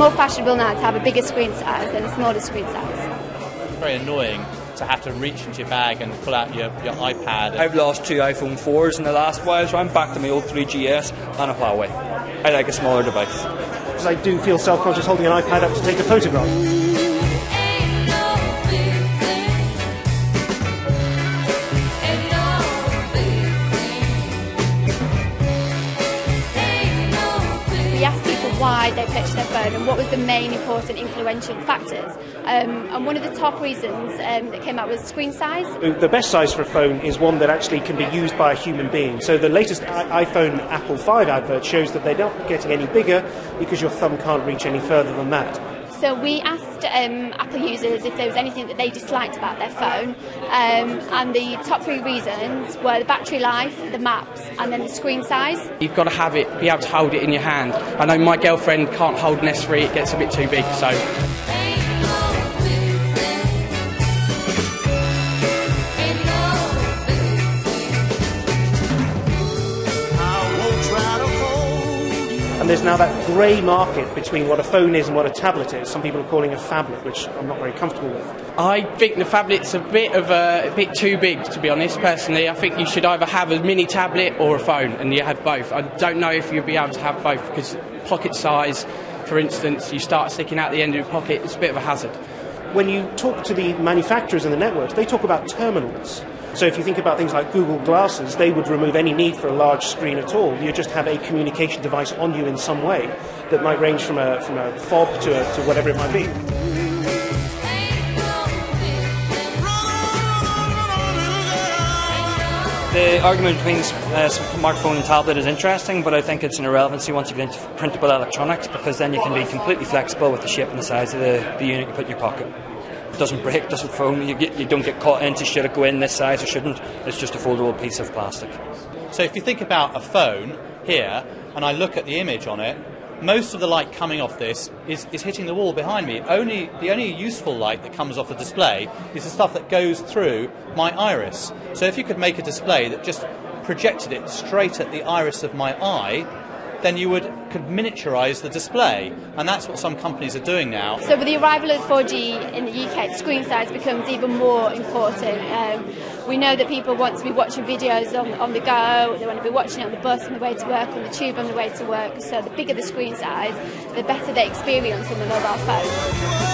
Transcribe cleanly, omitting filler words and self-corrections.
more fashionable now to have a bigger screen size than a smaller screen size. It's very annoying to have to reach into your bag and pull out your iPad. I've lost 2 iPhone 4s in the last while, so I'm back to my old 3GS and a Huawei. I like a smaller device. Because I do feel self-conscious holding an iPad up to take a photograph. We asked people why they purchased their phone and what was the main important influential factors. And one of the top reasons that came out was screen size. The best size for a phone is one that actually can be used by a human being. So the latest iPhone Apple 5 advert shows that they're not getting any bigger because your thumb can't reach any further than that. So we asked Apple users if there was anything that they disliked about their phone, and the top 3 reasons were the battery life, the maps, and then the screen size. You've got to have it, be able to hold it in your hand. I know my girlfriend can't hold an S3, it gets a bit too big, so... And there's now that grey market between what a phone is and what a tablet is. Some people are calling a phablet, which I'm not very comfortable with. I think the phablet's a bit too big, to be honest, personally. I think you should either have a mini tablet or a phone, and you have both. I don't know if you'll be able to have both, because pocket size, for instance, you start sticking out the end of your pocket, it's a bit of a hazard. When you talk to the manufacturers and the networks, they talk about terminals. So if you think about things like Google Glasses, they would remove any need for a large screen at all. You just have a communication device on you in some way that might range from a fob to whatever it might be. The argument between smartphone and tablet is interesting, but I think it's an irrelevancy once you get into printable electronics, because then you can be completely flexible with the shape and the size of the unit you put in your pocket. It doesn't break, doesn't foam, you don't get caught into should it go in this size or shouldn't. It's just a foldable piece of plastic. So if you think about a phone here, and I look at the image on it, most of the light coming off this is hitting the wall behind me. The only useful light that comes off the display is the stuff that goes through my iris. So if you could make a display that just projected it straight at the iris of my eye, then you could miniaturise the display, and that's what some companies are doing now. So with the arrival of 4G in the UK, screen size becomes even more important. We know that people want to be watching videos on the go, they want to be watching it on the bus on the way to work, on the tube on the way to work, so the bigger the screen size, the better the experience on the mobile phone.